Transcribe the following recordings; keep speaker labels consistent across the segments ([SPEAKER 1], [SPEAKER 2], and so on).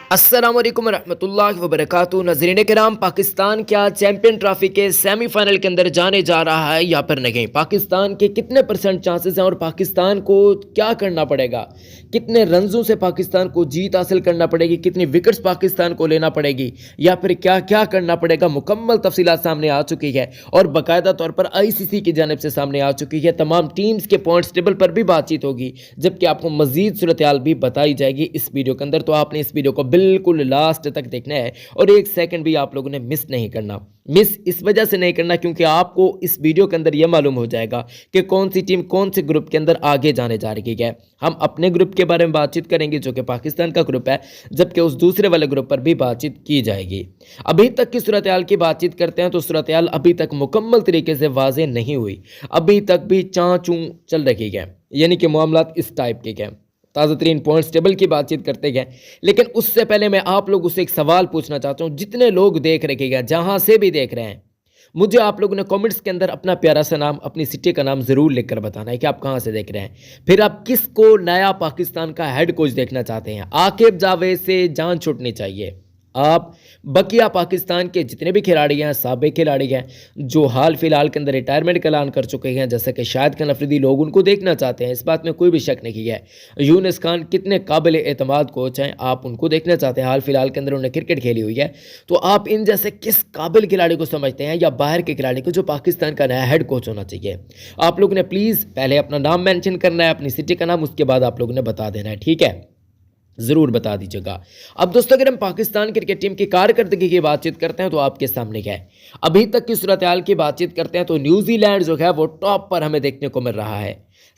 [SPEAKER 1] अस्सलाम वालेकुम रहमतुल्लाहि व बरकातुहू। नज़रीन किराम, पाकिस्तान क्या चैंपियन ट्रॉफी के सेमीफाइनल के अंदर जाने जा रहा है या फिर नहीं? पाकिस्तान के कितने परसेंट चांसेस हैं और पाकिस्तान को क्या करना पड़ेगा? कितने रन्सों से पाकिस्तान को जीत हासिल करना पड़ेगी? कितनी विकेट्स पाकिस्तान को लेना पड़ेगी या फिर क्या क्या करना पड़ेगा? मुकम्मल तफसीलात सामने आ चुकी है और बाकायदा तौर पर ICC की जानिब से सामने आ चुकी है। तमाम टीम्स के पॉइंट्स टेबल पर भी बातचीत होगी, जबकि आपको मजीद सूरत हाल भी बताई जाएगी इस वीडियो के अंदर। तो आपने इस वीडियो को बिल्कुल लास्ट तक देखना है और एक सेकंड भी आप लोगों ने मिस नहीं करना। मिस इस वजह से नहीं करना क्योंकि आपको इस वीडियो के अंदर यह मालूम हो जाएगा कि कौन सी टीम कौन से ग्रुप के अंदर आगे जाने जा रही है। हम अपने ग्रुप के बारे में बातचीत करेंगे जो कि पाकिस्तान का ग्रुप है, जबकि उस दूसरे वाले ग्रुप पर भी बातचीत की जाएगी। अभी तक की सूरत हाल की बातचीत करते हैं तो सूरत हाल अभी तक मुकम्मल तरीके से वाज़ेह नहीं हुई। अभी तक भी चाँ चूँ चल रही है, यानी कि मामलात इस टाइप के हैं। ताज़ा तरीन पॉइंट्स टेबल की बातचीत करते गए, लेकिन उससे पहले मैं आप लोगों से एक सवाल पूछना चाहता हूं। जितने लोग देख रहे हैं, जहां से भी देख रहे हैं, मुझे आप लोगों ने कमेंट्स के अंदर अपना प्यारा सा नाम, अपनी सिटी का नाम ज़रूर लिखकर बताना है कि आप कहां से देख रहे हैं। फिर आप किसको नया पाकिस्तान का हेड कोच देखना चाहते हैं। आकिब जावेद से जान छूटनी चाहिए। आप बकिया पाकिस्तान के जितने भी खिलाड़ी हैं, साबिक खिलाड़ी हैं जो हाल फिलहाल के अंदर रिटायरमेंट का ऐलान कर चुके हैं, जैसे कि शाहिद खान अफरीदी, लोग उनको देखना चाहते हैं, इस बात में कोई भी शक नहीं है। यूनुस खान कितने काबिल एतमाद कोच हैं, आप उनको देखना चाहते हैं, हाल फिलहाल के अंदर उन्होंने क्रिकेट खेली हुई है। तो आप इन जैसे किस काबिल खिलाड़ी को समझते हैं या बाहर के खिलाड़ी को जो पाकिस्तान का नया हेड कोच होना चाहिए? आप लोगों ने प्लीज़ पहले अपना नाम मैंशन करना है, अपनी सिटी का नाम, उसके बाद आप लोगों ने बता देना है, ठीक है? ज़रूर बता दीजिएगा। अब दोस्तों, अगर हम पाकिस्तान क्रिकेट टीम की कारकर्दगी की बातचीत करते हैं तो आपके सामने क्या है। अभी तक की सूरत हाल की बातचीत करते हैं तो न्यूजीलैंड जो है वो टॉप पर हमें देखने को मिल रहा है।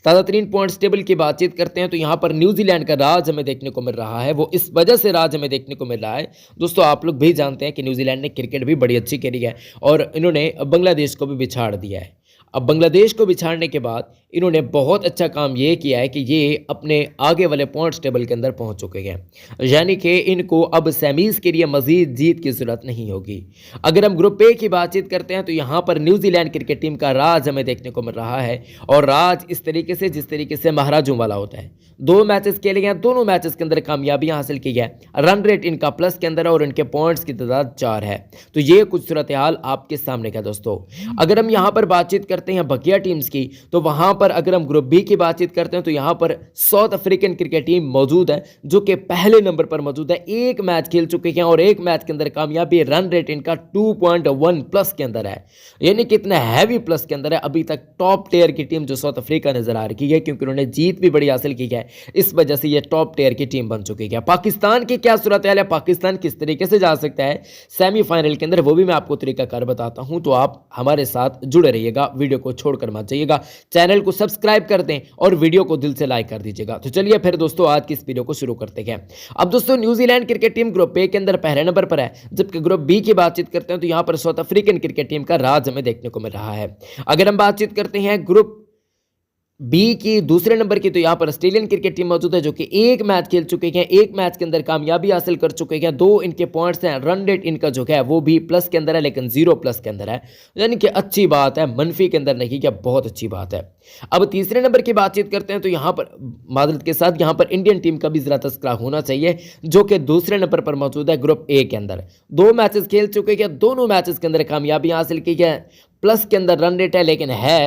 [SPEAKER 1] ताज़ा तरीन पॉइंट्स टेबल की बातचीत करते हैं तो यहाँ पर न्यूजीलैंड का राज हमें देखने को मिल रहा है। वो इस वजह से राज हमें देखने को मिल रहा है दोस्तों, आप लोग भी जानते हैं कि न्यूजीलैंड ने क्रिकेट भी बड़ी अच्छी खेली है और इन्होंने बांग्लादेश को भी बिछाड़ दिया है। अब बांग्लादेश को बिछाड़ने के बाद इन्होंने बहुत अच्छा काम ये किया है कि ये अपने आगे वाले पॉइंट्स टेबल के अंदर पहुंच चुके हैं, यानी कि इनको अब सेमीज़ के लिए मजीद जीत की ज़रूरत नहीं होगी। अगर हम ग्रुप ए की बातचीत करते हैं तो यहाँ पर न्यूजीलैंड क्रिकेट टीम का राज हमें देखने को मिल रहा है और राज इस तरीके से जिस तरीके से महाराजों वाला होता है। 2 मैचेस खेले हैं, दोनों मैचेस के अंदर कामयाबियां हासिल की है। रन रेट इनका प्लस के अंदर है और इनके पॉइंट्स की तादाद 4 है। तो ये कुछ सूरत हाल आपके सामने का दोस्तों। अगर हम यहाँ पर बातचीत करते हैं बकिया टीम्स की तो वहां पर अगर हम ग्रुप बी की बातचीत करते हैं तो यहां पर साउथ अफ्रीकन क्रिकेट टीम मौजूद है जो कि पहले नंबर पर मौजूद है। एक मैच खेल चुके हैं और एक मैच के अंदर कामयाबी, रन रेट इनका 2.1 प्लस के अंदर है, यानी कितना हैवी प्लस के अंदर है। अभी तक टॉप टेयर की टीम जो साउथ अफ्रीका नजर आ रही है, क्योंकि उन्होंने जीत भी बड़ी हासिल की है, इस वजह से यह टॉप टेयर की टीम बन चुकी है। पाकिस्तान की क्या सूरत है, पाकिस्तान किस तरीके से जा सकता है सेमीफाइनल के अंदर, वो भी मैं आपको तरीकाकार बताता हूं। तो आप हमारे साथ जुड़े रहिएगा, वीडियो को छोड़कर मत जाइएगा, चैनल को सब्सक्राइब कर दें और वीडियो को दिल से लाइक कर दीजिएगा। तो चलिए फिर दोस्तों आज की इस वीडियो को शुरू करते हैं। अब दोस्तों, New Zealand cricket team group A के अंदर पहले नंबर पर है, जबकि ग्रुप बी की बातचीत करते हैं तो यहां पर साउथ अफ्रीकन क्रिकेट टीम का राज हमें देखने को मिल रहा है। अगर हम बातचीत करते हैं ग्रुप बी की दूसरे नंबर की तो यहाँ पर ऑस्ट्रेलियन क्रिकेट टीम मौजूद है जो कि एक मैच खेल चुके हैं, एक मैच के अंदर कामयाबी हासिल कर चुके हैं। 2 इनके पॉइंट्स हैं, रन रेट इनका जो है वो भी प्लस के अंदर है लेकिन 0 प्लस के अंदर है, यानी कि अच्छी बात है, मनफी के अंदर नहीं, क्या बहुत अच्छी बात है। अब तीसरे नंबर की बातचीत करते हैं तो यहाँ पर मादरत के साथ यहाँ पर इंडियन टीम का भी जरा तस्करा होना चाहिए जो कि दूसरे नंबर पर मौजूद है ग्रुप ए के अंदर। 2 मैचेस खेल चुके हैं, दोनों मैचेस के अंदर कामयाबी हासिल की है, प्लस के अंदर रन रेट है लेकिन है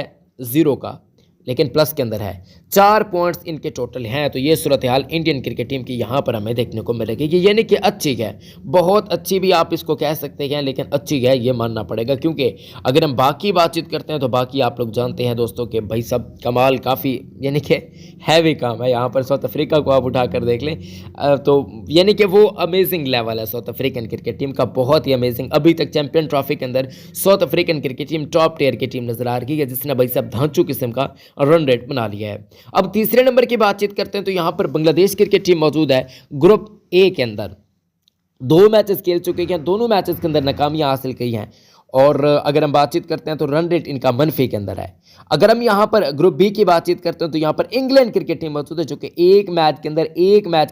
[SPEAKER 1] 0 का, लेकिन प्लस के अंदर है। 4 पॉइंट्स इनके टोटल हैं। तो ये सूरत हाल इंडियन क्रिकेट टीम की यहाँ पर हमें देखने को मिलेगी, यानी कि अच्छी है, बहुत अच्छी भी आप इसको कह सकते हैं, लेकिन अच्छी है ये मानना पड़ेगा। क्योंकि अगर हम बाकी बातचीत करते हैं तो बाकी आप लोग जानते हैं दोस्तों कि भाई सब कमाल, काफ़ी यानी कि हैवी काम है। यहाँ पर साउथ अफ्रीका को आप उठा कर देख लें तो यानी कि वो अमेजिंग लेवल है साउथ अफ्रीकन क्रिकेट टीम का, बहुत ही अमेजिंग। अभी तक चैंपियन ट्रॉफी के अंदर South African cricket team top tier की टीम नजर आ रही है, जिसने भाई सब धांचू किस्म का रन रेट बना लिया है। अब तीसरे नंबर की बातचीत करते हैं तो यहां पर बांग्लादेश क्रिकेट टीम मौजूद है ग्रुप ए के अंदर। 2 मैचेस खेल चुके हैं, दोनों मैचेस के अंदर नाकामियां हासिल की हैं और अगर हम बातचीत करते हैं तो रन रेट इनका मनफी के अंदर है। अगर हम यहां पर ग्रुप बी की बातचीत करते हैं तो यहां पर इंग्लैंड क्रिकेट टीम मौजूद है जो कि एक मैच के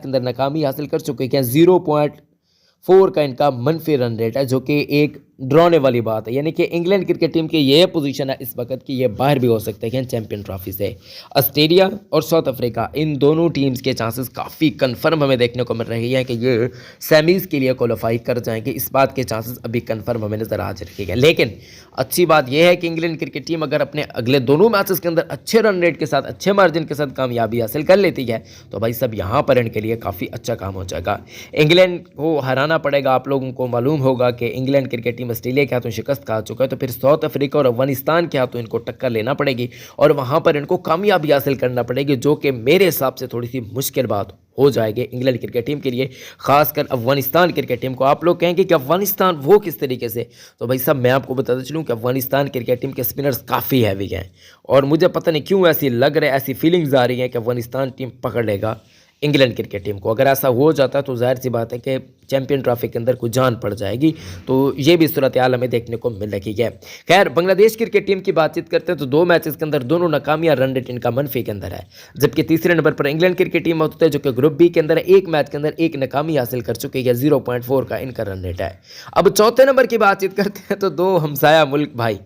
[SPEAKER 1] अंदर नाकामी हासिल कर चुके हैं। 0.4 का इनका मनफी रन रेट है जो कि एक ड्रॉने वाली बात है, यानी कि इंग्लैंड क्रिकेट टीम की ये पोजीशन है इस वक्त कि ये बाहर भी हो सकते हैं चैंपियन ट्रॉफी से। ऑस्ट्रेलिया और साउथ अफ्रीका, इन दोनों टीम्स के चांसेस काफ़ी कंफर्म हमें देखने को मिल रही हैं कि ये सेमीज़ के लिए क्वालिफाई कर जाएंगे। इस बात के चांसेस अभी कंफर्म हमें नज़र आ रखेगा। लेकिन अच्छी बात यह है कि इंग्लैंड क्रिकेट टीम अगर अपने अगले दोनों मैचेस के अंदर अच्छे रन रेट के साथ, अच्छे मार्जिन के साथ कामयाबी हासिल कर लेती है तो भाई सब यहाँ पर इनके लिए काफ़ी अच्छा काम हो जाएगा। इंग्लैंड को हराना पड़ेगा। आप लोगों को मालूम होगा कि इंग्लैंड क्रिकेट टीम ऑस्ट्रेलिया के हाथों शिकस्त खा चुका है, तो फिर साउथ अफ्रीका और अफगानिस्तान के हाथों इनको टक्कर लेना पड़ेगी और वहाँ पर इनको कामयाबी हासिल करना पड़ेगी, जो कि मेरे हिसाब से थोड़ी सी मुश्किल बात हो जाएगी इंग्लैंड क्रिकेट टीम के लिए, खासकर अफगानिस्तान क्रिकेट टीम को। आप लोग कहेंगे कि अफगानिस्तान वो किस तरीके से, तो भाई साहब मैं आपको बताता चलूँ कि अफगानिस्तान क्रिकेट टीम के स्पिनर्स काफ़ी हैवी हैं और मुझे पता नहीं क्यों ऐसी लग रहा है, ऐसी फीलिंग्स आ रही हैं कि अफगानिस्तान टीम पकड़ लेगा इंग्लैंड क्रिकेट टीम को। अगर ऐसा हो जाता है तो जाहिर सी बात है कि चैंपियन ट्रॉफी के अंदर कुछ जान पड़ जाएगी, तो ये भी सूरत हाल हमें देखने को मिल रही है। खैर, बांग्लादेश क्रिकेट टीम की बातचीत करते हैं तो 2 मैचेस के अंदर दोनों नाकामियां, रन रेट इनका मनफी के अंदर है, जबकि तीसरे नंबर पर इंग्लैंड क्रिकेट टीम मौजूद है जो कि ग्रुप बी के अंदर 1 मैच के अंदर 1 नाकामी हासिल कर चुकी है, 0.4 का इनका रन रेट है। अब चौथे नंबर की बातचीत करते हैं तो 2 हमसाया मुल्क भाई,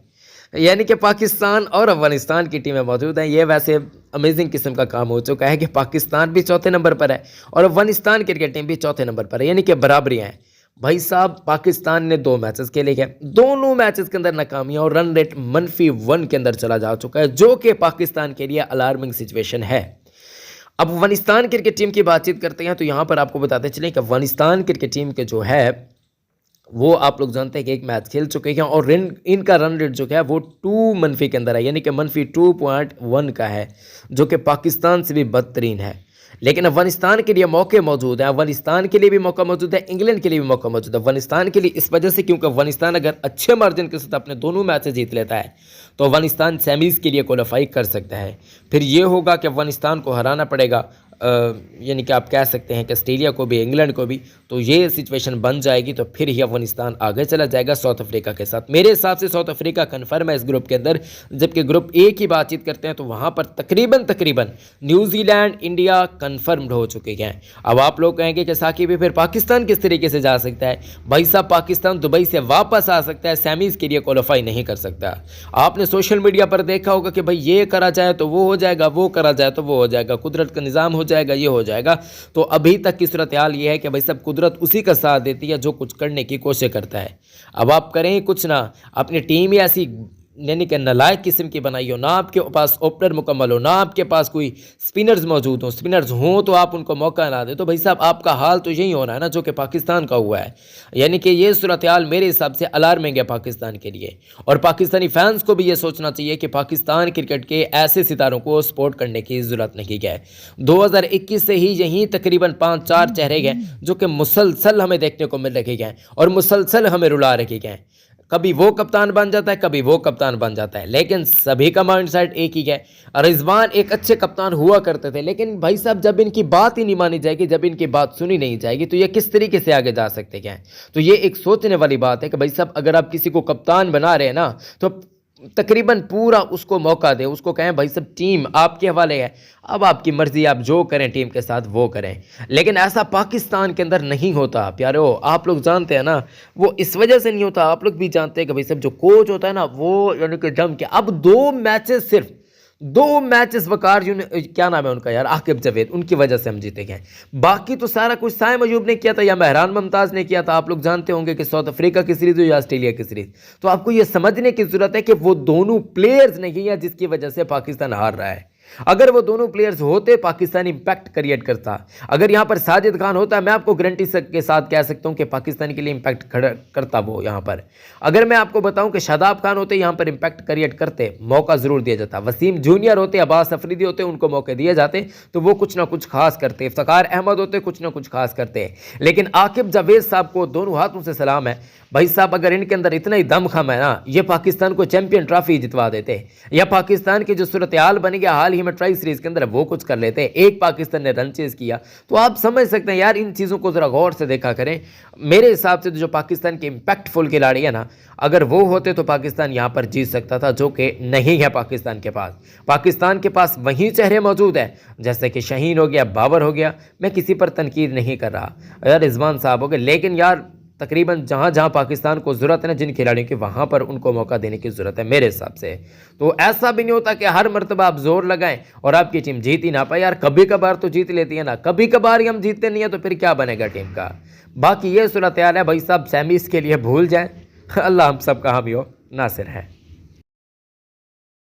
[SPEAKER 1] यानी कि पाकिस्तान और अफगानिस्तान की टीमें मौजूद हैं। ये वैसे अमेजिंग किस्म का काम हो चुका है कि पाकिस्तान भी चौथे नंबर पर है और अफगानिस्तान क्रिकेट टीम भी चौथे नंबर पर है, यानी कि बराबरियां हैं। भाई साहब, पाकिस्तान ने 2 मैचेस खेले गए, दोनों मैचेस के अंदर नाकामियां और रन रेट -1 के अंदर चला जा चुका है, जो कि पाकिस्तान के लिए अलार्मिंग सिचुएशन है। अब अफगानिस्तान क्रिकेट टीम की बातचीत करते हैं तो यहाँ पर आपको बताते चलें कि अफगानिस्तान क्रिकेट टीम के जो है वो आप लोग जानते हैं कि 1 मैच खेल चुके हैं और इनका रन रेट जो है वो 2 मनफी के अंदर है, यानी कि -2.1 का है, जो कि पाकिस्तान से भी बदतरीन है। लेकिन अफगानिस्तान के लिए मौके मौजूद हैं, अफगानिस्तान के लिए भी मौका मौजूद है, इंग्लैंड के लिए भी मौका मौजूद है। अफगानिस्तान के लिए इस वजह से क्योंकि अफगानिस्तान अगर अच्छे मार्जिन के साथ अपने दोनों मैचेस जीत लेता है तो अफगानिस्तान सेमीज़ के लिए क्वालिफाई कर सकता है। फिर ये होगा कि अफगानिस्तान को हराना पड़ेगा, यानी कि आप कह सकते हैं कि ऑस्ट्रेलिया को भी, इंग्लैंड को भी, तो ये सिचुएशन बन जाएगी तो फिर ही अफगानिस्तान आगे चला जाएगा साउथ अफ्रीका के साथ। मेरे हिसाब से साउथ अफ्रीका कन्फर्म है इस ग्रुप के अंदर। जबकि ग्रुप ए की बातचीत करते हैं तो वहाँ पर तकरीबन न्यूजीलैंड, इंडिया कन्फर्म्ड हो चुके हैं। अब आप लोग कहेंगे कि साकिब भी फिर पाकिस्तान किस तरीके से जा सकता है? भाई साहब, पाकिस्तान दुबई से वापस आ सकता है, सेमीज़ के लिए क्वालिफाई नहीं कर सकता। आपने सोशल मीडिया पर देखा होगा कि भाई ये करा जाए तो वो हो जाएगा, वो करा जाए तो वो हो जाएगा, कुदरत का निज़ाम हो जाएगा, ये हो जाएगा। तो अभी तक की सूरत हाल ये है कि भाई सब कुदरत उसी का साथ देती है जो कुछ करने की कोशिश करता है। अब आप करें कुछ ना, अपनी टीम ही ऐसी यानी कि नालायक किस्म की बनाई हो, ना आपके पास ओपनर मुकम्मल हो, ना आपके पास कोई स्पिनर्स मौजूद हो, स्पिनर्स हों तो आप उनको मौका ना दे, तो भाई साहब आपका हाल तो यही हो रहा है ना जो कि पाकिस्तान का हुआ है। यानी कि ये सूरत हाल मेरे हिसाब से अलार्मिंग है पाकिस्तान के लिए, और पाकिस्तानी फैंस को भी ये सोचना चाहिए कि पाकिस्तान क्रिकेट के ऐसे सितारों को सपोर्ट करने की ज़रूरत नहीं है। 2021 से ही यहीं तकरीबन 5-4 चेहरे हैं जो कि मुसलसल हमें देखने को मिल रखे हैं और मुसलसल हमें रुला रखे हैं। कभी वो कप्तान बन जाता है, कभी वो कप्तान बन जाता है, लेकिन सभी का माइंडसेट एक ही है। रिजवान एक अच्छे कप्तान हुआ करते थे, लेकिन भाई साहब जब इनकी बात ही नहीं मानी जाएगी, जब इनकी बात सुनी नहीं जाएगी, तो ये किस तरीके से आगे जा सकते हैं? तो ये एक सोचने वाली बात है कि भाई साहब अगर आप किसी को कप्तान बना रहे हैं ना, तो तकरीबन पूरा उसको मौका दें, उसको कहें भाई सब टीम आपके हवाले है, अब आपकी मर्जी, आप जो करें टीम के साथ वो करें। लेकिन ऐसा पाकिस्तान के अंदर नहीं होता प्यारो, आप लोग जानते हैं ना, वो इस वजह से नहीं होता। आप लोग भी जानते हैं कि भाई सब जो कोच होता है ना वो यानी कि जम के, अब 2 मैचेस, सिर्फ 2 मैचेस वकार क्या नाम है उनका यार, आकिब जावेद, उनकी वजह से हम जीते गए। बाकी तो सारा कुछ साइम अयूब ने किया था या मेहरान मुमताज़ ने किया था। आप लोग जानते होंगे कि साउथ अफ्रीका की सीरीज हो या ऑस्ट्रेलिया की सीरीज, तो आपको ये समझने की जरूरत है कि वो दोनों प्लेयर्स नहीं है जिसकी वजह से पाकिस्तान हार रहा है। अगर वो दोनों प्लेयर्स होते, पाकिस्तान इंपैक्ट क्रिएट करता। अगर यहां पर साजिद खान होता, मैं आपको गारंटी के साथ कह सकता हूं कि पाकिस्तान के लिए इंपैक्ट करता वो यहां पर। अगर मैं आपको बताऊं कि शादाब खान होते, यहां पर इंपैक्ट क्रिएट करते, मौका जरूर दिया जाता। वसीम जूनियर होते, अब्बास अफरीदी होते, उनको मौके दिए जाते तो वो कुछ ना कुछ खास करते। इफ्तिखार अहमद होते, कुछ ना कुछ खास करते। लेकिन आकिब जावेद साहब को दोनों हाथों से सलाम है भाई साहब, अगर इनके अंदर इतना ही दमखम है ना, ये पाकिस्तान को चैंपियन ट्रॉफी जितवा देते, या पाकिस्तान की जो सूरत हाल बन गया हाल ही में ट्राई सीरीज के अंदर, वो कुछ कर लेते। एक पाकिस्तान ने रन चेज किया, तो आप समझ सकते हैं यार, इन चीज़ों को ज़रा गौर से देखा करें। मेरे हिसाब से जो पाकिस्तान के इम्पैक्टफुल खिलाड़ी है ना, अगर वो होते तो पाकिस्तान यहाँ पर जीत सकता था, जो कि नहीं है पाकिस्तान के पास। पाकिस्तान के पास वही चेहरे मौजूद है जैसे कि शाहीन हो गया, बाबर हो गया, मैं किसी पर तनकीद नहीं कर रहा यार, रिजवान साहब हो गए, लेकिन यार तकरीबन जहाँ जहाँ पाकिस्तान को ज़रूरत है ना जिन खिलाड़ियों की, वहाँ पर उनको मौका देने की ज़रूरत है मेरे हिसाब से। तो ऐसा भी नहीं होता कि हर मरतबा आप जोर लगाएं और आपकी टीम जीत ही ना पाए। यार कभी कभार तो जीत लेती है ना, कभी कभार ही हम जीतते नहीं है तो फिर क्या बनेगा टीम का। बाकी ये सूरत हाल है भाई साहब, सेमीज़ के लिए भूल जाएँ। अल्लाह हम सब का हामी हो नासिर है।